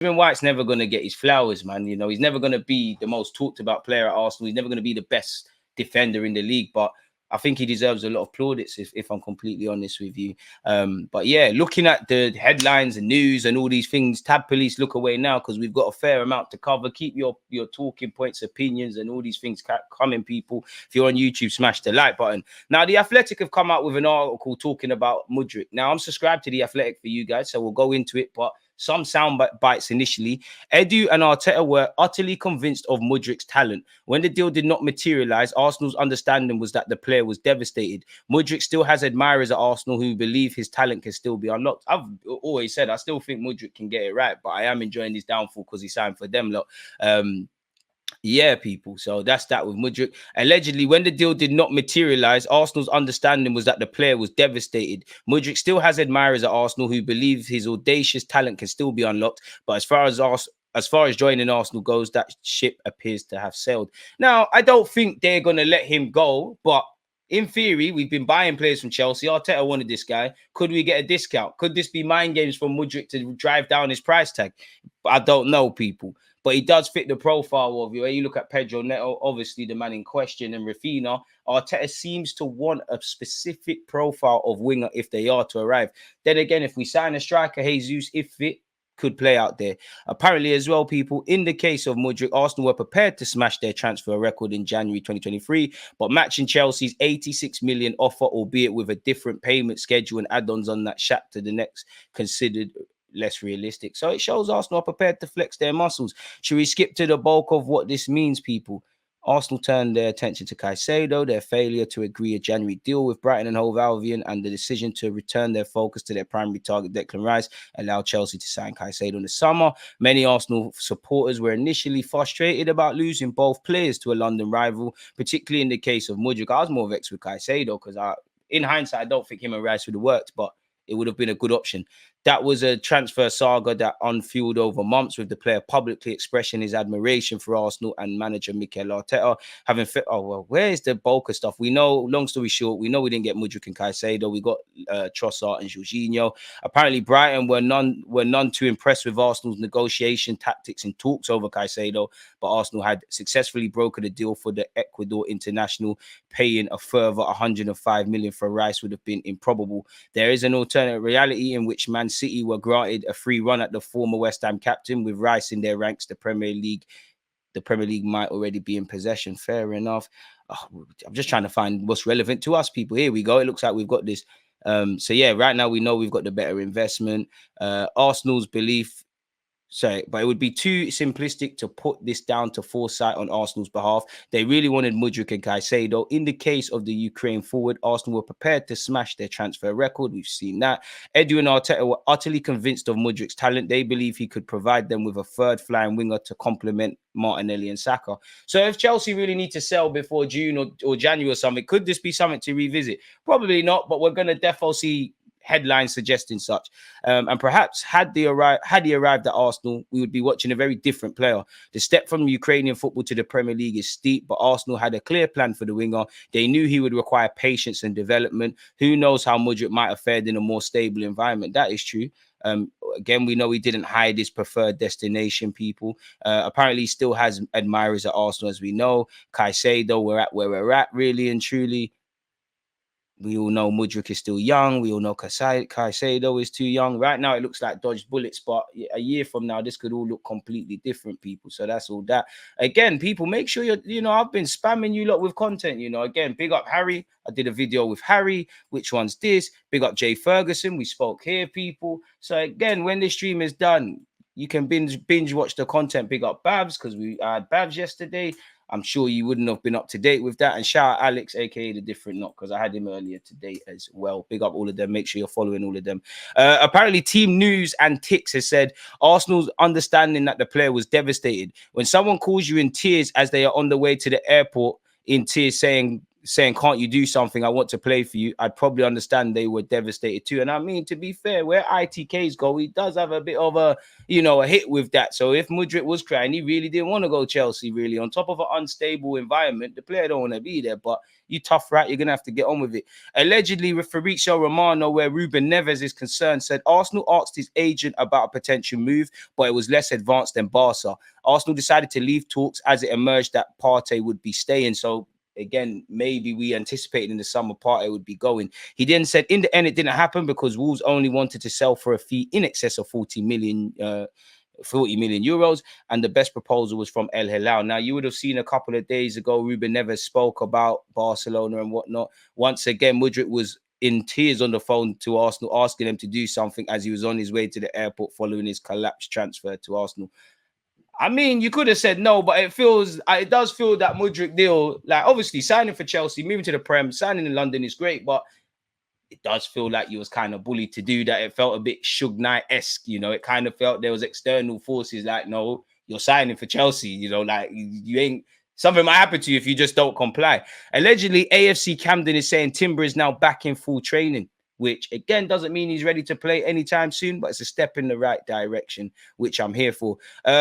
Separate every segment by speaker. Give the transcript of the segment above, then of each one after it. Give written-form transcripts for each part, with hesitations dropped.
Speaker 1: Stephen White's never going to get his flowers, man. You know, he's never going to be the most talked about player at Arsenal. He's never going to be the best defender in the league, but I think he deserves a lot of plaudits if I'm completely honest with you. But yeah, looking at the headlines and news and all these things, Tab Police, look away now because we've got a fair amount to cover. Keep your talking points, opinions, and all these things coming, people. If you're on YouTube, smash the like button. Now, The Athletic have come out with an article talking about Mudryk. Now, I'm subscribed to The Athletic for you guys, so we'll go into it, but some sound bites initially. Edu and Arteta were utterly convinced of Mudryk's talent. When the deal did not materialise, Arsenal's understanding was that the player was devastated. Mudryk still has admirers at Arsenal who believe his talent can still be unlocked. I've always said I still think Mudryk can get it right, but I am enjoying his downfall because he signed for them lot. Yeah, people. So that's that with Mudryk. Allegedly, when the deal did not materialise, Arsenal's understanding was that the player was devastated. Mudryk still has admirers at Arsenal who believe his audacious talent can still be unlocked. But as far as joining Arsenal goes, that ship appears to have sailed. Now, I don't think they're going to let him go, but in theory, we've been buying players from Chelsea. Arteta wanted this guy. Could we get a discount? Could this be mind games from Mudryk to drive down his price tag? I don't know, people. But he does fit the profile of you. When you look at Pedro Neto, obviously the man in question, and Rafinha, Arteta seems to want a specific profile of winger if they are to arrive. Then again, if we sign a striker, Jesus, if fit, could play out there. Apparently as well, people, in the case of Mudryk, Arsenal were prepared to smash their transfer record in January 2023, but matching Chelsea's 86 million offer, albeit with a different payment schedule and add-ons on that shack to the next, considered less realistic. So it shows Arsenal are prepared to flex their muscles. Should we skip to the bulk of what this means, people? Arsenal turned their attention to Caicedo, their failure to agree a January deal with Brighton and Hove Albion, and the decision to return their focus to their primary target, Declan Rice, allowed Chelsea to sign Caicedo in the summer. Many Arsenal supporters were initially frustrated about losing both players to a London rival, particularly in the case of Mudryk. I was more vexed with Caicedo because in hindsight, I don't think him and Rice would have worked, but it would have been a good option. That was a transfer saga that unfueled over months, with the player publicly expressing his admiration for Arsenal and manager Mikel Arteta. Where is the bulk of stuff? We know, long story short, we know we didn't get Mudryk and Caicedo. We got Trossard and Jorginho. Apparently, Brighton were none too impressed with Arsenal's negotiation tactics and talks over Caicedo, but Arsenal had successfully brokered a deal for the Ecuador international. Paying a further 105 million for Rice would have been improbable. There is an alternate reality in which Man City were granted a free run at the former West Ham captain. With Rice in their ranks, the Premier League might already be in possession. Fair enough. I'm just trying to find what's relevant to us, people. Here we go. It looks like we've got this. So yeah, right now we know we've got the better investment. Arsenal's belief. Sorry, but it would be too simplistic to put this down to foresight on Arsenal's behalf. They really wanted Mudryk and Caicedo. In the case of the Ukraine forward, Arsenal were prepared to smash their transfer record. We've seen that. Edu and Arteta were utterly convinced of Mudryk's talent. They believe he could provide them with a third flying winger to complement Martinelli and Saka. So if Chelsea really need to sell before June or January or something, could this be something to revisit? Probably not, but we're going to definitely see headlines suggesting such. And perhaps had he arrived at Arsenal, we would be watching a very different player. The step from Ukrainian football to the Premier League is steep, but Arsenal had a clear plan for the winger. They knew he would require patience and development. Who knows how Mudryk might have fared in a more stable environment? That is true. Again, we know he didn't hide his preferred destination, people. Apparently, he still has admirers at Arsenal, as we know. Caicedo, we're at where we're at, really and truly. We all know Mudryk is still young. We all know Caicedo is too young. Right now, it looks like dodged bullets, but a year from now, this could all look completely different, people. So that's all that. Again, people, make sure I've been spamming you lot with content, Again, big up Harry. I did a video with Harry. Which one's this? Big up Jay Ferguson. We spoke here, people. So again, when the stream is done, you can binge watch the content. Big up Babs, because we had Babs yesterday. I'm sure you wouldn't have been up to date with that. And shout out Alex, aka The Different Knock, because I had him earlier today as well. Big up all of them. Make sure you're following all of them. Apparently, Team News and Ticks has said Arsenal's understanding that the player was devastated. When someone calls you in tears as they are on the way to the airport, in tears saying saying, can't you do something? I want to play for you. I'd probably understand they were devastated too. And I mean, to be fair, where ITKs go, he does have a bit of a, a hit with that. So if Mudryk was crying, he really didn't want to go Chelsea, really. On top of an unstable environment, the player don't want to be there. But you tough rat, you're going to have to get on with it. Allegedly, with Fabrizio Romano, where Ruben Neves is concerned, said Arsenal asked his agent about a potential move, but it was less advanced than Barca. Arsenal decided to leave talks as it emerged that Partey would be staying. So again, maybe we anticipated in the summer Partey would be going. He then said in the end it didn't happen because Wolves only wanted to sell for a fee in excess of 40 million euros, and the best proposal was from El Hilal. Now, you would have seen a couple of days ago, Ruben Neves spoke about Barcelona and whatnot. Once again, Mudryk was in tears on the phone to Arsenal, asking them to do something as he was on his way to the airport following his collapsed transfer to Arsenal. I mean, you could have said no, but it does feel that Mudryk deal, like obviously signing for Chelsea, moving to the Prem, signing in London is great, but it does feel like you was kind of bullied to do that. It felt a bit Suge Knight-esque, it kind of felt there was external forces like, no, you're signing for Chelsea, like you ain't, something might happen to you if you just don't comply. Allegedly, AFC Camden is saying Timber is now back in full training, which again doesn't mean he's ready to play anytime soon, but it's a step in the right direction, which I'm here for.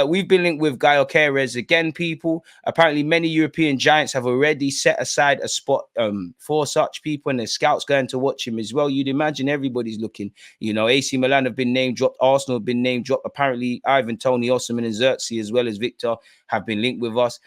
Speaker 1: We've been linked with Guerrero again, people. Apparently, many European giants have already set aside a spot for such people, and the scouts going to watch him as well. You'd imagine everybody's looking. AC Milan have been name dropped. Arsenal have been name dropped. Apparently, Ivan, Tony, Osimhen, and Xerxes, as well as Victor, have been linked with us.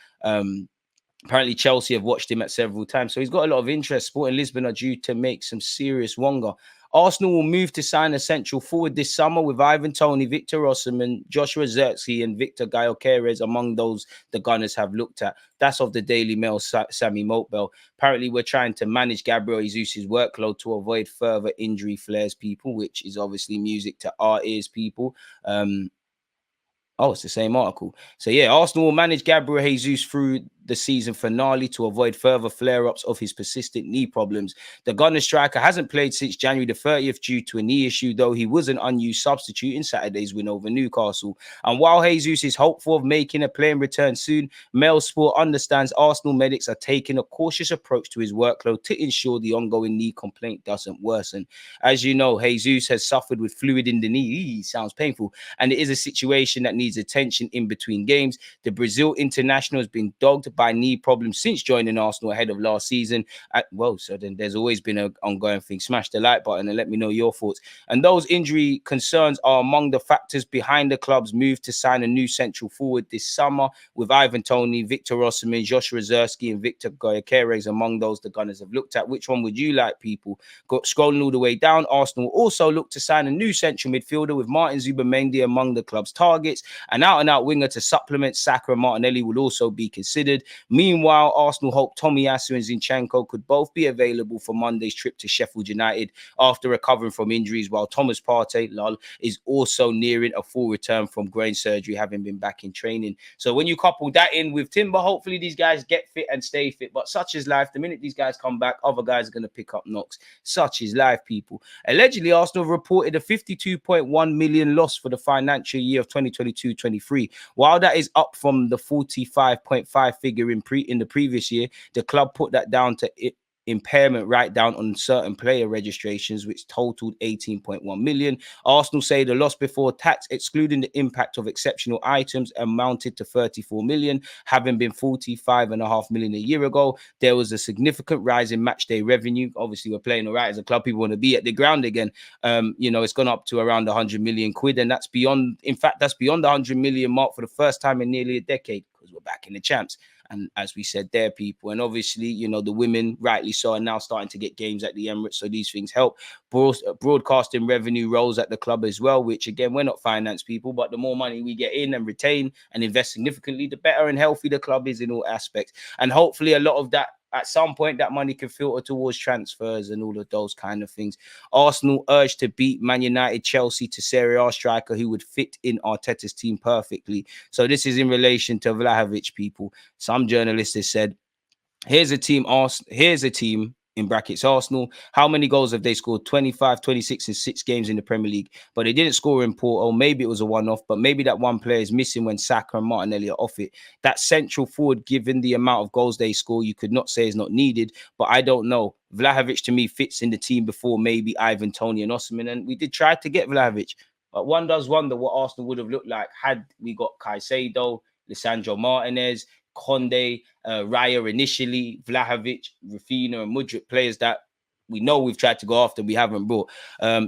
Speaker 1: Apparently, Chelsea have watched him at several times. So he's got a lot of interest. Sporting Lisbon are due to make some serious wonga. Arsenal will move to sign a central forward this summer with Ivan Toney, Victor Osimhen, Joshua Zirkzee, and Victor Gyökeres among those the Gunners have looked at. That's of the Daily Mail, Sammy Motebell. Apparently, we're trying to manage Gabriel Jesus' workload to avoid further injury flares, people, which is obviously music to our ears, people. Oh, it's the same article. So, yeah, Arsenal will manage Gabriel Jesus through the season finale to avoid further flare-ups of his persistent knee problems. The Gunner striker hasn't played since January the 30th due to a knee issue, though he was an unused substitute in Saturday's win over Newcastle. And while Jesus is hopeful of making a playing return soon, Mail Sport understands Arsenal medics are taking a cautious approach to his workload to ensure the ongoing knee complaint doesn't worsen. As you know, Jesus has suffered with fluid in the knee. Sounds painful. And it is a situation that needs attention in between games. The Brazil international has been dogged by knee problems since joining Arsenal ahead of last season. So then there's always been an ongoing thing. Smash the like button and let me know your thoughts. And those injury concerns are among the factors behind the club's move to sign a new central forward this summer, with Ivan Toney, Victor Osimhen, Joshua Zirkzee, and Victor Gyökeres among those the Gunners have looked at. Which one would you like, people? Scrolling all the way down, Arsenal also look to sign a new central midfielder with Martin Zubimendi among the club's targets. An out-and-out winger to supplement Saka and Martinelli will also be considered. Meanwhile, Arsenal hope Tomiyasu and Zinchenko could both be available for Monday's trip to Sheffield United after recovering from injuries, while Thomas Partey, is also nearing a full return from groin surgery, having been back in training. So when you couple that in with Timber, hopefully these guys get fit and stay fit. But such is life. The minute these guys come back, other guys are going to pick up knocks. Such is life, people. Allegedly, Arsenal have reported a 52.1 million loss for the financial year of 2022-23. While that is up from the 45.5 figure in the previous year, the club put that down to impairment write down on certain player registrations, which totaled 18.1 million. Arsenal say the loss before tax, excluding the impact of exceptional items, amounted to 34 million, having been 45.5 million a year ago. There was a significant rise in match day revenue. Obviously, we're playing all right as a club. People want to be at the ground again. It's gone up to around 100 million quid, and that's beyond the 100 million mark for the first time in nearly a decade, because we're back in the champs. And as we said there, people, and obviously, the women, rightly so, are now starting to get games at the Emirates. So these things help. Broadcasting revenue rose at the club as well, which again, we're not finance people, but the more money we get in and retain and invest significantly, the better and healthy the club is in all aspects. And hopefully a lot of that, at some point, that money can filter towards transfers and all of those kind of things. Arsenal urged to beat Man United, Chelsea to Serie A striker who would fit in Arteta's team perfectly. So this is in relation to Vlahovic, people. Some journalists have said, here's a team in brackets Arsenal. How many goals have they scored? 25, 26 in 6 games in the Premier League. But they didn't score in Porto. Maybe it was a one-off, but maybe that one player is missing when Saka and Martinelli are off it. That central forward, given the amount of goals they score, you could not say is not needed, but I don't know. Vlahovic to me fits in the team before maybe Ivan, Toney and Osimhen, and we did try to get Vlahovic. But one does wonder what Arsenal would have looked like had we got Caicedo, Lisandro Martinez, Conde, Raya initially, Vlahovic, Rafinha, and Mudryk, players that we know we've tried to go after, we haven't brought.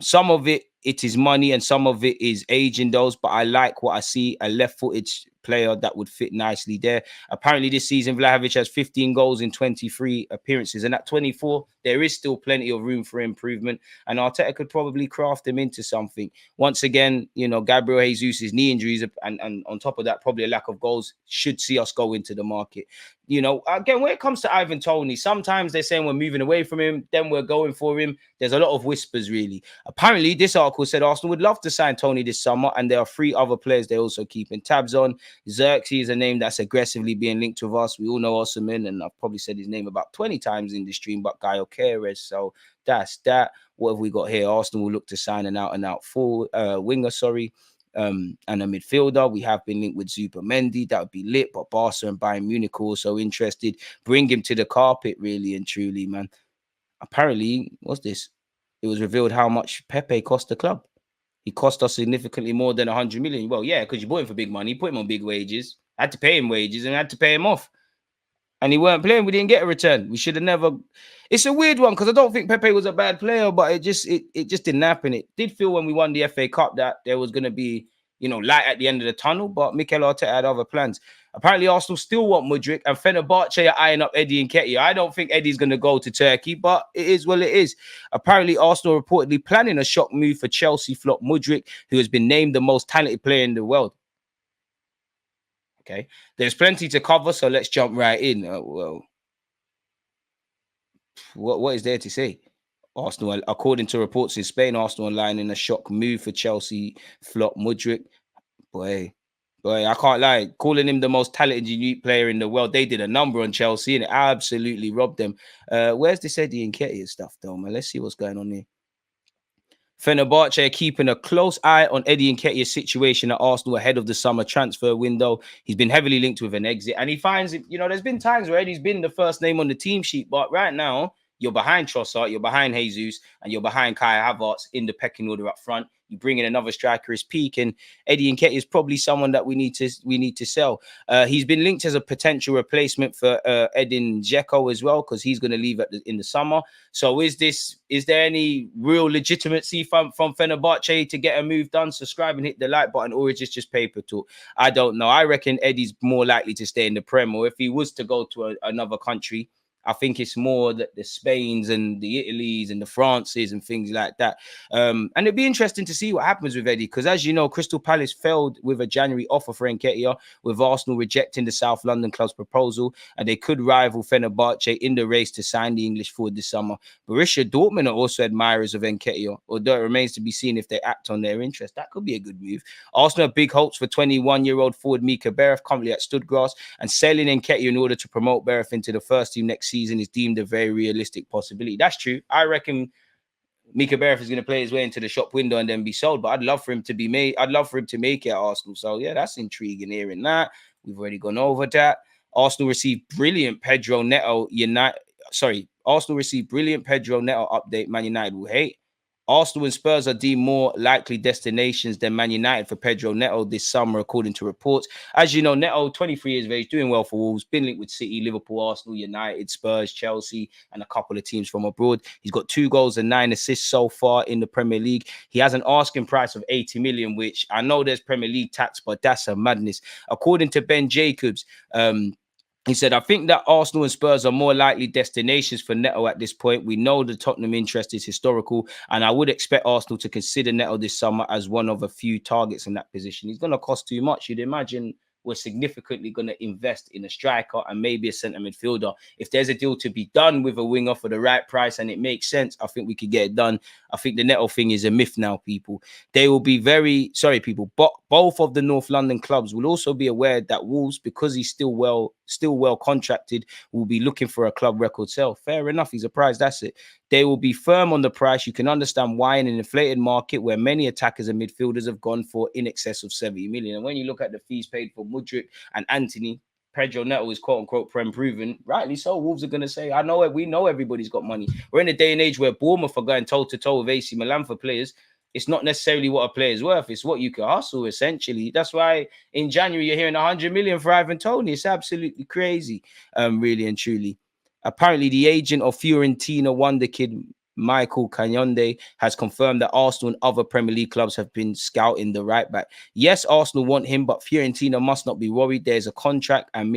Speaker 1: Some of it is money and some of it is age in those, but I like what I see, a left-footed player that would fit nicely there. Apparently this season, Vlahovic has 15 goals in 23 appearances, and at 24, there is still plenty of room for improvement, and Arteta could probably craft him into something. Once again, you know, Gabriel Jesus' knee injuries and on top of that, probably a lack of goals should see us go into the market. You know, again, when it comes to Ivan Toney, sometimes they're saying we're moving away from him, then we're going for him. There's a lot of whispers, really. Apparently, this article said Arsenal would love to sign Toney this summer, and there are 3 other players they're also keeping tabs on. Xerxes is a name that's aggressively being linked with us. We all know Osimhen, and I've probably said his name about 20 times in the stream, but Gaio Keres. So that's that. What have we got here? Arsenal will look to sign an out-and-out winger, and a midfielder. We have been linked with Zubimendi. That would be lit, but Barca and Bayern Munich are also interested. Bring him to the carpet, really and truly, man. Apparently, what's this? It was revealed how much Pepe cost the club. He cost us significantly more than 100 million. Well, yeah, because you bought him for big money, put him on big wages, had to pay him wages and had to pay him off. And he weren't playing. We didn't get a return. We should have never. It's a weird one because I don't think Pepe was a bad player, but it just didn't happen. It did feel when we won the FA Cup that there was going to be, you know, light at the end of the tunnel, but Mikel Arteta had other plans. Apparently, Arsenal still want Mudryk, and Fenerbahce are eyeing up Eddie Nketiah. I don't think Eddie's going to go to Turkey, but it is what it is. Apparently, Arsenal reportedly planning a shock move for Chelsea flop Mudryk, who has been named the most talented player in the world. Okay, there's plenty to cover, so let's jump right in. What is there to say? Arsenal, according to reports in Spain, Arsenal online in a shock move for Chelsea flop Mudryk. Boy, I can't lie. Calling him the most talented, unique player in the world, they did a number on Chelsea and it absolutely robbed them. Where's this Eddie Nketiah stuff, though, man? Let's see what's going on here. Fenerbahce are keeping a close eye on Eddie Nketiah's situation at Arsenal ahead of the summer transfer window. He's been heavily linked with an exit, and he finds it, you know, there's been times where Eddie's been the first name on the team sheet, but right now, you're behind Trossard, you're behind Jesus, and you're behind Kai Havertz in the pecking order up front. You bring in another striker as peak, and Eddie Nketiah is probably someone that we need to sell. He's been linked as a potential replacement for Edin Dzeko as well, because he's going to leave in the summer. So is there any real legitimacy from Fenerbahce to get a move done? Subscribe and hit the like button, or is it just paper talk? I don't know. I reckon Eddie's more likely to stay in the Prem, or if he was to go to another country, I think it's more that the Spains and the Italys and the Frances and things like that. And it'd be interesting to see what happens with Eddie, because as you know, Crystal Palace failed with a January offer for Nketiah, with Arsenal rejecting the South London club's proposal, and they could rival Fenerbahce in the race to sign the English forward this summer. Borussia Dortmund are also admirers of Nketiah, although it remains to be seen if they act on their interest. That could be a good move. Arsenal have big hopes for 21-year-old forward Mika Bereth, currently at Stuttgart, and selling Nketiah in order to promote Bereth into the first team next season is deemed a very realistic possibility. That's true. I reckon Mika Bereth is going to play his way into the shop window and then be sold, but I'd love for him to be made. I'd love for him to make it at Arsenal. So yeah, that's intriguing hearing that. We've already gone over that. Arsenal received brilliant Pedro Neto update. Man United will hate. Arsenal and Spurs are deemed more likely destinations than Man United for Pedro Neto this summer, according to reports. As you know, Neto, 23 years of age, doing well for Wolves, been linked with City, Liverpool, Arsenal, United, Spurs, Chelsea, and a couple of teams from abroad. He's got 2 goals and 9 assists so far in the Premier League. He has an asking price of 80 million, which I know there's Premier League tax, but that's a madness. According to Ben Jacobs, he said, I think that Arsenal and Spurs are more likely destinations for Neto at this point. We know the Tottenham interest is historical, and I would expect Arsenal to consider Neto this summer as one of a few targets in that position. He's going to cost too much. You'd imagine we're significantly going to invest in a striker and maybe a centre midfielder. If there's a deal to be done with a winger for the right price and it makes sense, I think we could get it done. I think the Neto thing is a myth now, people. They will be but both of the North London clubs will also be aware that Wolves, because he's still well still well contracted, will be looking for a club record sale. Fair enough. He's a prize. That's it. They will be firm on the price. You can understand why in an inflated market where many attackers and midfielders have gone for in excess of 70 million. And when you look at the fees paid for Mudryk and Anthony, Pedro Neto is quote unquote prem proven. Rightly so. Wolves are going to say, I know it. We know everybody's got money. We're in a day and age where Bournemouth are going toe to toe with AC Milan for players. It's not necessarily what a player's worth. It's what you can hustle, essentially. That's why in January you're hearing 100 million for Ivan Toney. It's absolutely crazy, really and truly. Apparently, the agent of Fiorentina wonder kid Michael Canyonde has confirmed that Arsenal and other Premier League clubs have been scouting the right back. Yes, Arsenal want him, but Fiorentina must not be worried. There's a contract, and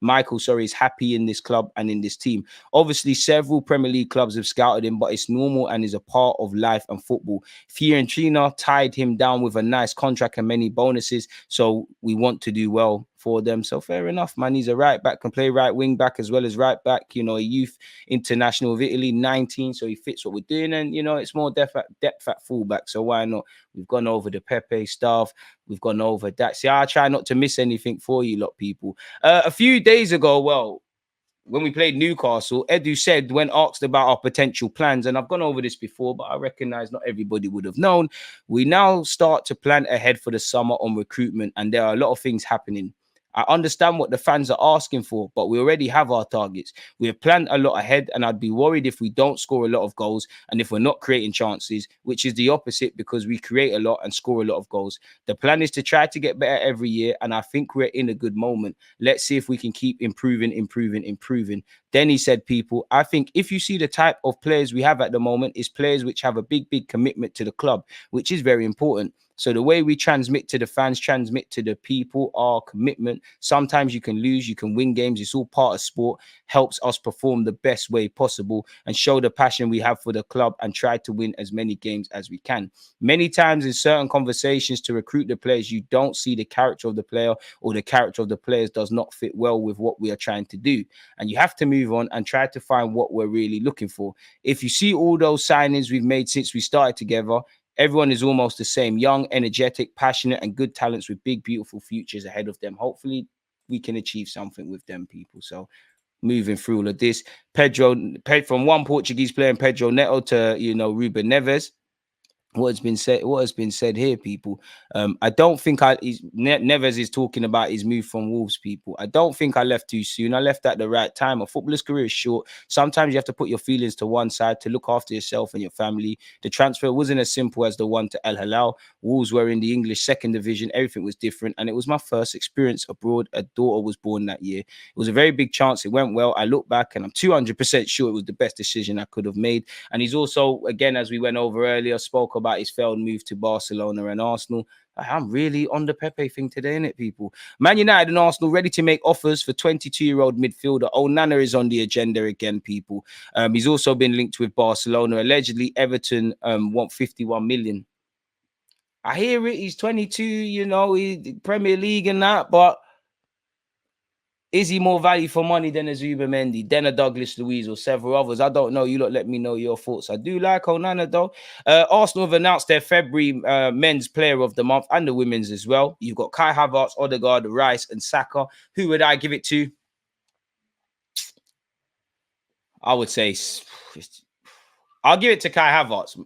Speaker 1: Michael, is happy in this club and in this team. Obviously, several Premier League clubs have scouted him, but it's normal and is a part of life and football. Fiorentina tied him down with a nice contract and many bonuses, so we want to do well for them. So fair enough, man. He's a right back, can play right wing back as well as right back. You know, a youth international of Italy, 19, so he fits what we're doing. And, you know, it's more depth at fullback, so why not? We've gone over the Pepe stuff. We've gone over that. See, I try not to miss anything for you lot, people. A few days ago, when we played Newcastle, Edu said, when asked about our potential plans, and I've gone over this before, but I recognize not everybody would have known, we now start to plan ahead for the summer on recruitment, and there are a lot of things happening. I understand what the fans are asking for, but we already have our targets. We have planned a lot ahead, and I'd be worried if we don't score a lot of goals and if we're not creating chances, which is the opposite because we create a lot and score a lot of goals. The plan is to try to get better every year, and I think we're in a good moment. Let's see if we can keep improving. Then he said, people, I think if you see the type of players we have at the moment is players which have a big commitment to the club, which is very important. So the way we transmit to the fans, transmit to the people, our commitment. Sometimes you can lose, you can win games. It's all part of sport. Helps us perform the best way possible and show the passion we have for the club and try to win as many games as we can. Many times in certain conversations to recruit the players, you don't see the character of the player, or the character of the players does not fit well with what we are trying to do. And you have to move on and try to find what we're really looking for. If you see all those signings we've made since we started together, everyone is almost the same: young, energetic, passionate, and good talents with big, beautiful futures ahead of them. Hopefully, we can achieve something with them, people. So, moving through all of this, from one Portuguese player, Pedro Neto, to Ruben Neves. What has been said here, people. I don't think Neves is talking about his move from Wolves, people. I don't think I left too soon. I left at the right time. A footballer's career is short. Sometimes you have to put your feelings to one side to look after yourself and your family. The transfer wasn't as simple as the one to El Hilal. Wolves were in the English second division. Everything was different, and it was my first experience abroad. A daughter was born that year. It was a very big chance. It went well. I look back and I'm 200% sure it was the best decision I could have made. And he's also, again, as we went over earlier, spoke about his failed move to Barcelona and Arsenal. I'm really on the Pepe thing today, innit, people? Man United and Arsenal ready to make offers for 22-year-old midfielder Onana is on the agenda again, people. He's also been linked with Barcelona. Allegedly, Everton want 51 million. I hear it. He's 22, he's Premier League and that, but is he more value for money than a Zubimendi, then a Douglas Luiz, or several others? I don't know. You lot let me know your thoughts. I do like Onana, though. Arsenal have announced their February men's player of the month and the women's as well. You've got Kai Havertz, Odegaard, Rice, and Saka. Who would I give it to? I would say I'll give it to Kai Havertz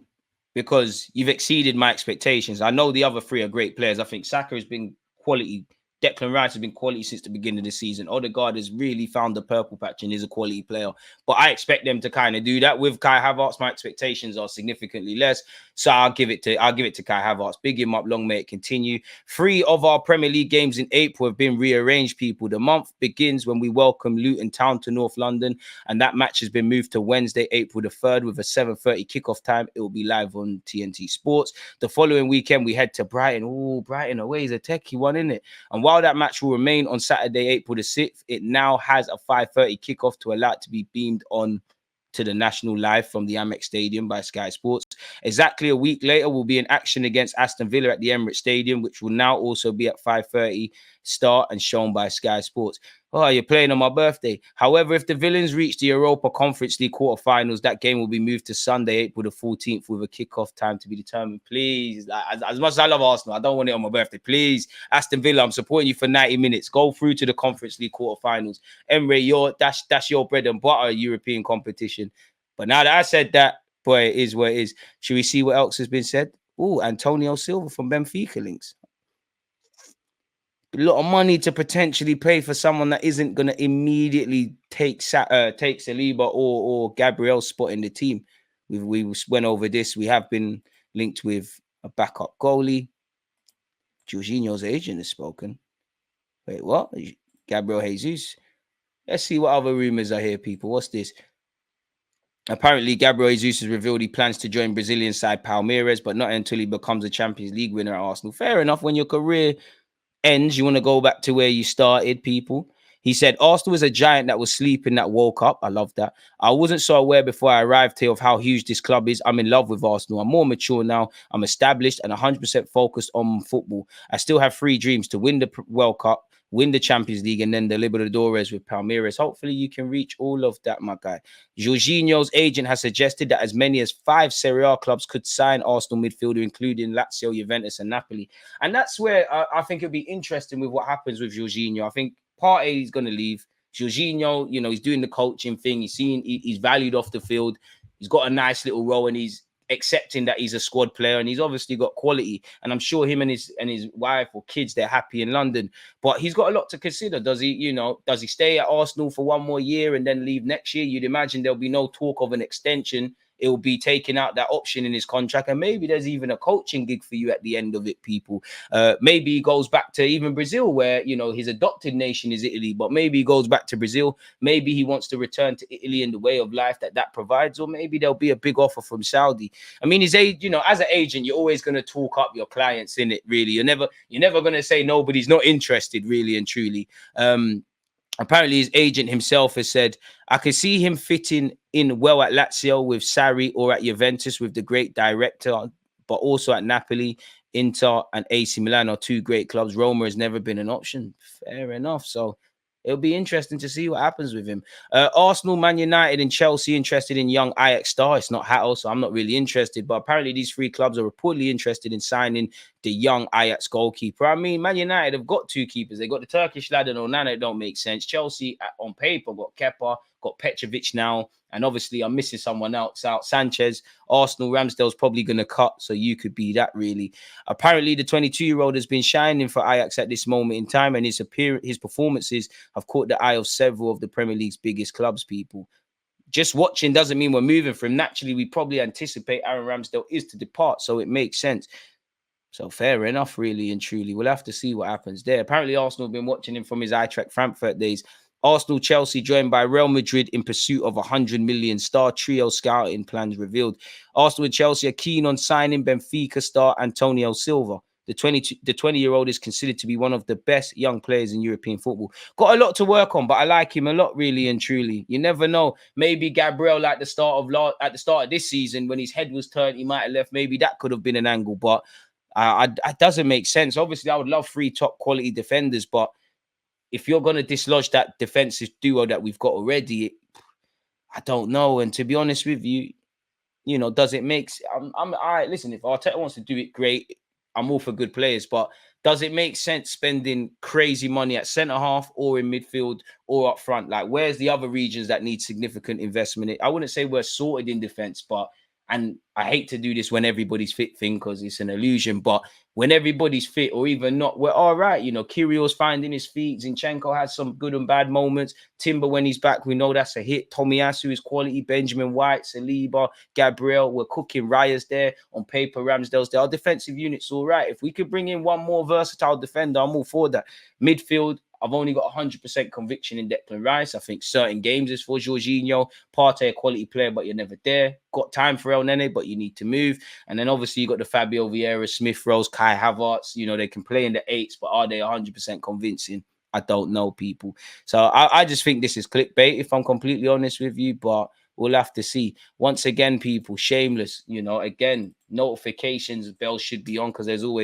Speaker 1: because you've exceeded my expectations. I know the other three are great players. I think Saka has been quality. Declan Rice has been quality since the beginning of the season. Odegaard has really found the purple patch and is a quality player. But I expect them to kind of do that. With Kai Havertz, my expectations are significantly less. So I'll give it to Kai Havertz. Big him up, long may it continue. 3 of our Premier League games in April have been rearranged, people. The month begins when we welcome Luton Town to North London, and that match has been moved to Wednesday, April the 3rd, with a 7:30 kickoff time. It will be live on TNT Sports. The following weekend, we head to Brighton. Oh, Brighton away is a techie one, isn't it? And while that match will remain on Saturday, April the 6th, it now has a 5:30 kickoff to allow it to be beamed on to the national live from the Amex Stadium by Sky Sports. Exactly a week later, we'll be in action against Aston Villa at the Emirates Stadium, which will now also be at 5:30. start and shown by Sky Sports. Oh, you're playing on my birthday. However, if the Villains reach the Europa Conference League quarterfinals, that game will be moved to Sunday, April the 14th, with a kickoff time to be determined. Please, as much as I love Arsenal, I don't want it on my birthday. Please, Aston Villa, I'm supporting you for 90 minutes. Go through to the Conference League quarterfinals. Emre, that's your bread and butter European competition. But now that I said that, boy, it is what it is. Should we see what else has been said? Oh, Antonio Silva from Benfica links. A lot of money to potentially pay for someone that isn't going to immediately take Saliba or Gabriel's spot in the team. We went over this. We have been linked with a backup goalie. Jorginho's agent has spoken. Wait, what? Gabriel Jesus. Let's see what other rumors are here, people. What's this? Apparently, Gabriel Jesus has revealed he plans to join Brazilian side Palmeiras, but not until he becomes a Champions League winner at Arsenal. Fair enough. When your career ends, you want to go back to where you started, people. He said, Arsenal is a giant that was sleeping that woke up. I love that. I wasn't so aware before I arrived here of how huge this club is. I'm in love with Arsenal. I'm more mature now. I'm established and 100% focused on football. I still have 3 dreams: to win the World Cup, win the Champions League, and then the Libertadores with Palmeiras. Hopefully you can reach all of that, my guy. Jorginho's agent has suggested that as many as 5 Serie A clubs could sign Arsenal midfielder, including Lazio, Juventus, and Napoli. And that's where I think it'll be interesting with what happens with Jorginho. I think Partey is going to leave. Jorginho, he's doing the coaching thing. He's valued off the field. He's got a nice little role, and he's accepting that he's a squad player, and he's obviously got quality. And I'm sure him and his wife or kids, they're happy in London. But he's got a lot to consider. Does he stay at Arsenal for 1 more year and then leave next year? You'd imagine there'll be no talk of an extension. It will be taking out that option in his contract, and maybe there's even a coaching gig for you at the end of it, people. Maybe he goes back to even Brazil, where his adopted nation is Italy, but maybe he goes back to Brazil. Maybe he wants to return to Italy in the way of life that provides, or maybe there'll be a big offer from Saudi. I mean, as an agent, you're always going to talk up your clients, in it. Really, you're never going to say nobody's not interested, really and truly. Apparently, his agent himself has said, I can see him fitting in well at Lazio with Sarri, or at Juventus with the great director, but also at Napoli, Inter, and AC Milan are 2 great clubs. Roma has never been an option. Fair enough. So it'll be interesting to see what happens with him. Arsenal, Man United, and Chelsea interested in young Ajax star. It's not Hatto, so I'm not really interested. But apparently these 3 clubs are reportedly interested in signing the young Ajax goalkeeper. I mean, Man United have got 2 keepers. They got the Turkish lad and Onana. It don't make sense. Chelsea, on paper, got Kepa, got Petrovic now. And obviously, I'm missing someone else out. Sanchez. Arsenal, Ramsdale's probably going to cut, so you could be that, really. Apparently, the 22-year-old has been shining for Ajax at this moment in time, and his performances have caught the eye of several of the Premier League's biggest clubs, people. Just watching doesn't mean we're moving for him. Naturally, we probably anticipate Aaron Ramsdale is to depart, so it makes sense. So fair enough, really and truly. We'll have to see what happens there. Apparently, Arsenal have been watching him from his Eintracht Frankfurt days. Arsenal, Chelsea joined by Real Madrid in pursuit of 100 million. Star trio scouting plans revealed. Arsenal and Chelsea are keen on signing Benfica star Antonio Silva. The 20-year-old is considered to be one of the best young players in European football. Got a lot to work on, but I like him a lot, really and truly. You never know. Maybe Gabriel, at the start of this season, when his head was turned, he might have left. Maybe that could have been an angle, but it doesn't make sense. Obviously, I would love 3 top quality defenders, but if you're going to dislodge that defensive duo that we've got already, I don't know. And to be honest with you, does it make... listen, if Arteta wants to do it, great. I'm all for good players, but does it make sense spending crazy money at centre-half or in midfield or up front? Like, where's the other regions that need significant investment? I wouldn't say we're sorted in defence, but... And I hate to do this when everybody's fit thing, because it's an illusion. But when everybody's fit or even not, we're all right. Kyrgios finding his feet. Zinchenko has some good and bad moments. Timber, when he's back, we know that's a hit. Tomiyasu is quality. Benjamin White, Saliba, Gabriel. We're cooking. Raya's there. On paper, Ramsdale's there. Our defensive unit's all right. If we could bring in one more versatile defender, I'm all for that. Midfield, I've only got 100% conviction in Declan Rice. I think certain games is for Jorginho. Partey, a quality player, but you're never there. Got time for El Nene, but you need to move. And then obviously you got the Fabio Vieira, Smith Rose, Kai Havertz. They can play in the 8s, but are they 100% convincing? I don't know, people. So I just think this is clickbait, if I'm completely honest with you, but we'll have to see. Once again, people, shameless, again, notifications, bells should be on, because there's always